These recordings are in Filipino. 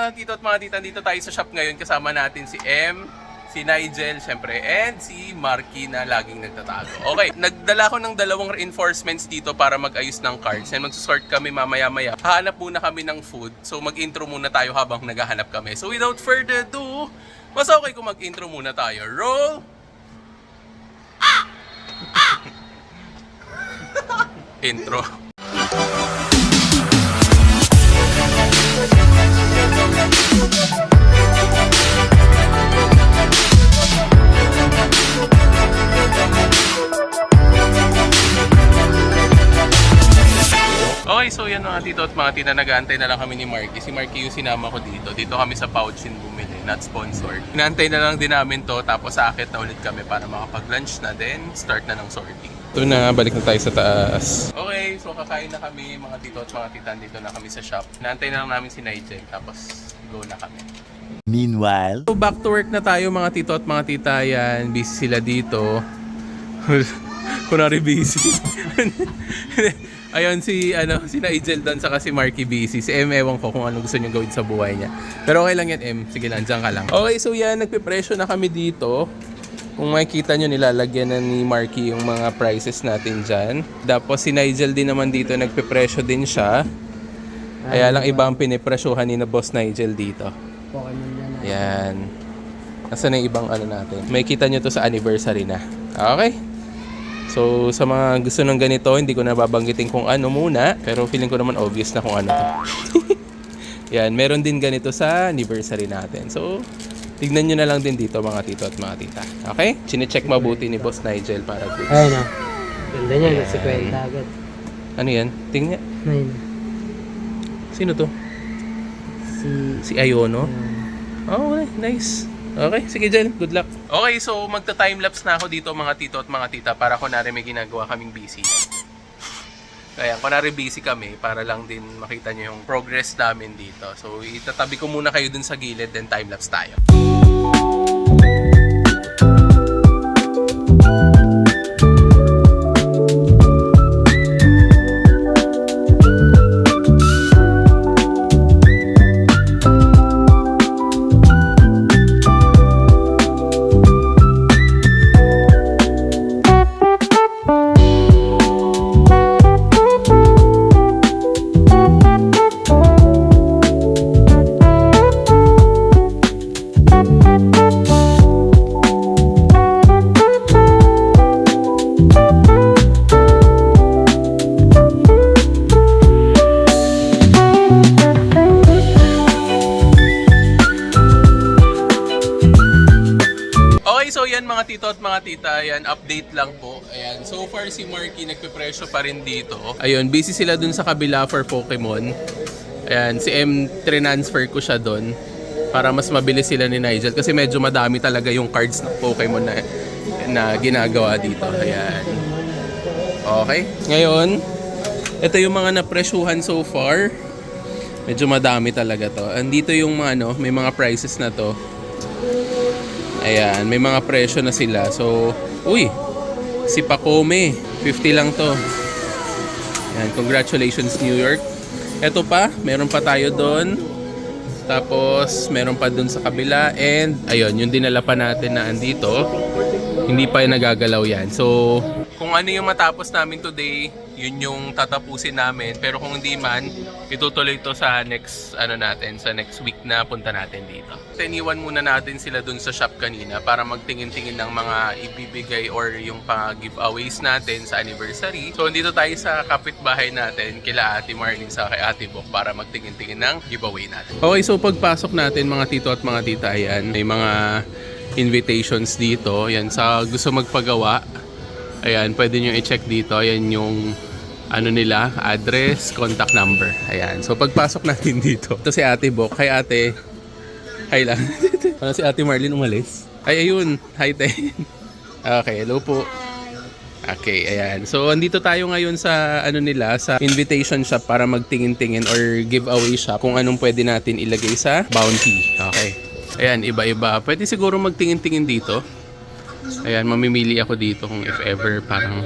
mga tito at mga tita, dito tayo sa shop ngayon. Kasama natin si M, si Nigel, syempre, and si Marky na laging nagtatago. Okay, nagdala ko ng 2 reinforcements dito para mag-ayos ng cards. And mag-sort kami mamaya-maya. Hahanap muna kami ng food. So mag-intro muna tayo habang naghahanap kami. So without further ado, mas okay kung mag-intro muna tayo. Roll! Intro. Okay, so yan mga tito at mga tita, nag-aantay na lang kami ni Marky. Si Marky yung sinama ko dito. Dito kami sa Pouchin bumili, not sponsored. Inaantay na lang din namin to, tapos aakit na ulit kami para makapag-lunch na, then start na ng sorting. Ito na, balik na tayo sa taas. Okay, so kakain na kami mga tito at mga tita. Dito na kami sa shop. Inaantay na lang namin si Nigel, tapos go na kami. Meanwhile, So back to work na tayo mga tito at mga tita. Yan, busy sila dito. Kunwari busy. Ayun si Nigel doon, saka si Marky busy. Si M, ewan ko kung anong gusto niyo gawin sa buhay niya. Pero okay lang yan, M. Sige lang, dyan ka lang. Okay, so yan, nagpipresyo na kami dito. Kung makikita nyo, nilalagyan na ni Marky yung mga prices natin dyan. Tapos si Nigel din naman dito, nagpipresyo din siya. Kaya lang iba ang pinipresyohan ni na Boss Nigel dito. Yan. Nasaan na yung ibang natin? Makikita nyo to sa anniversary na. Okay? So, sa mga gusto ng ganito, hindi ko na babanggitin kung ano muna. Pero feeling ko naman obvious na kung ano to. Yan, meron din ganito sa anniversary natin. So, tignan nyo na lang din dito mga tito at mga tita. Okay? Chine-check mabuti ni Boss Nigel para good. Ayun o. Ganda niya, nasa kwenta agad. Ano yan? Tingnan. Ayun. Sino to? Si Ayono? Oh, okay. Nice. Okay, sige Jel, good luck. Okay, so magta-timelapse na ako dito mga tito at mga tita para kunwari may ginagawa kaming busy. Kaya kunwari busy kami para lang din makita nyo yung progress namin dito. So itatabi ko muna kayo dun sa gilid, then timelapse tayo. So yan mga tito at mga tita, ayan, update lang po. Ayan, so far si Marky nagpe-presyo pa rin dito. Ayun, busy sila dun sa kabila for Pokemon. Ayan, si M, transfer ko siya dun para mas mabilis sila ni Nigel kasi medyo madami talaga yung cards ng Pokemon na ginagawa dito. Ayan. Okay, ngayon, ito yung mga napresyuhan so far. Medyo madami talaga to. Andito yung mga may mga prices na to. Ayan, may mga presyo na sila. So, uy, si Pacome, 50 lang to. Ayan, congratulations New York. Ito pa, meron pa tayo doon. Tapos, meron pa doon sa kabila. And, ayun, yung dinala pa natin na andito. Hindi pa nagagalaw yan. So, kung ano yung matapos namin today, yun yung tatapusin namin. Pero kung hindi man, itutuloy to sa next natin, sa next week na punta natin dito. Iniwan muna natin sila dun sa shop kanina para magtingin-tingin ng mga ibibigay or yung giveaways natin sa anniversary. So dito tayo sa kapitbahay natin kila Ate Marlene sa kay Ate Bok para magtingin-tingin ng giveaway natin. Okay, so pagpasok natin mga tito at mga tita, ayan, may mga invitations dito. Yan, sa gusto magpagawa, ayan, pwede nyo i-check dito. Ayan yung nila, address, contact number. Ayan. So pagpasok natin dito, ito si Ate Bok. Hi Ate. Hi lang. Si Ate Marlene umalis. Ay, ayun. Hi te. Okay, hello po. Okay, ayan. So andito tayo ngayon sa nila, sa invitation shop para magtingin-tingin or giveaway shop kung anong pwede natin ilagay sa bounty. Okay. Ayan, iba-iba. Pwede siguro magtingin-tingin dito. Ayan, mamimili ako dito kung if ever parang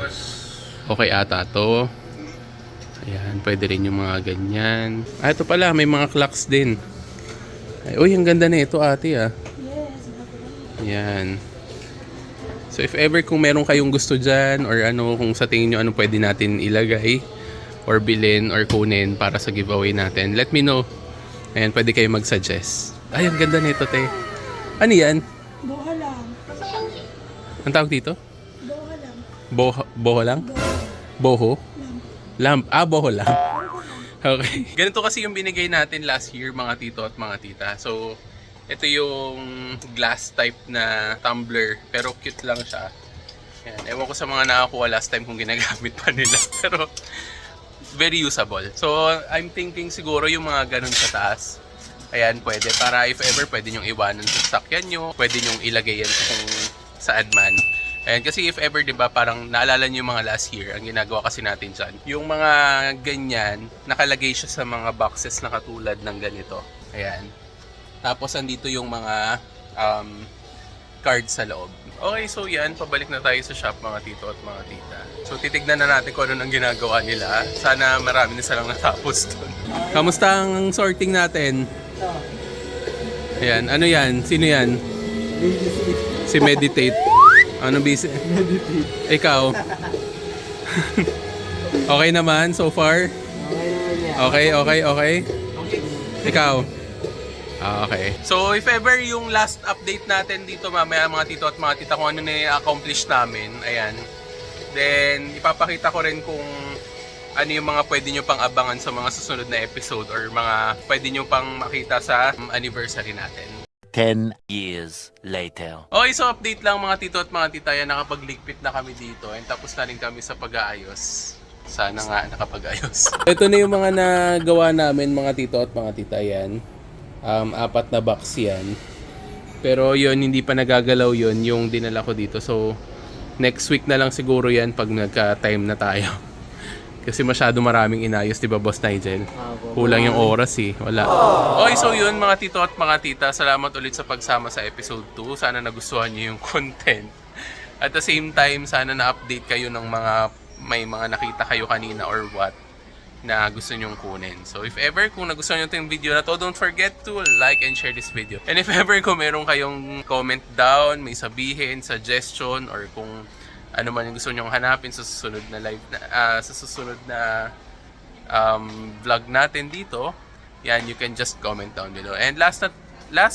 okay ata to. Ayan, pwede rin yung mga ganyan. Ah, ito pala, may mga clocks din. Ay, uy, ang ganda na ito ate ah. Yan. So if ever kung meron kayong gusto dyan or ano, kung sa tingin nyo ano pwede natin ilagay or bilhin or kunin para sa giveaway natin, let me know. Ayan, pwede kayo mag-suggest. Ay, ang ganda nito, te. Ano yan? Doha lang. Ang tawag dito? Doha lang. Boho lang? Boho? Lamp. Ah, boho lang. Okay. Ganito kasi yung binigay natin last year, mga tito at mga tita. So, ito yung glass type na tumbler, pero cute lang siya. Yan. Ewan ko sa mga nakakuha last time kung ginagamit pa nila. Pero, very usable. So, I'm thinking siguro yung mga ganun sa taas. Ayan, pwede. Para if ever, pwede nyong iwanan sa sakyan nyo. Pwede nyong ilagay yan sa adman. Ayan, kasi if ever, di ba, parang naalala nyo yung mga last year, ang ginagawa kasi natin dyan. Yung mga ganyan, nakalagay siya sa mga boxes na katulad ng ganito. Ayan. Tapos, andito yung mga cards sa loob. Okay, so yan, pabalik na tayo sa shop, mga tito at mga tita. So, titignan na natin kung ano ang ginagawa nila. Sana marami na silang natapos doon. Kamusta ang sorting natin? Ayan, ano yan? Sino yan? Si Meditate. Ano busy? Meditate. Ikaw? Okay naman so far? Okay. Ikaw? Okay. So if ever yung last update natin dito mamaya mga tito at mga tita kung ano na i-accomplish namin, ayan. Then ipapakita ko rin kung ano yung mga pwede nyo pang abangan sa mga susunod na episode or mga pwede nyo pang makita sa anniversary natin. 10 years later. Okay, so update lang mga tito at mga tita, yan, nakapagligpit na kami dito and tapos na rin kami sa pag-aayos. Sana nga nakapag-ayos. Ito na yung mga nagawa namin mga tito at mga tita, yan. 4 na box yan. Pero yun, hindi pa nagagalaw yun yung dinala ko dito. So, next week na lang siguro yan pag nagka-time na tayo. Kasi masyado maraming inayos, di ba, Boss Nigel? Kulang yung oras eh. Wala. Okay, so yun mga tito at mga tita, salamat ulit sa pagsama sa episode 2. Sana nagustuhan niyo yung content. At the same time, sana na-update kayo ng may mga nakita kayo kanina or what na gusto nyong kunin. So if ever kung nagustuhan nyo itong video na to, don't forget to like and share this video. And if ever kung meron kayong comment down, may sabihin, suggestion, or kung ano man yung gusto nyong hanapin sa susunod na live sa susunod na vlog natin dito, yan, you can just comment down below. And last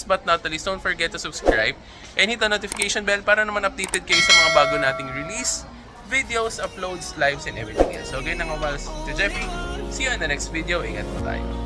but not least, don't forget to subscribe and hit the notification bell para naman updated kayo sa mga bago nating release, videos, uploads, lives, and everything else. So again, ang umalas to Jeffy. See you in the next video. Ingat po tayo.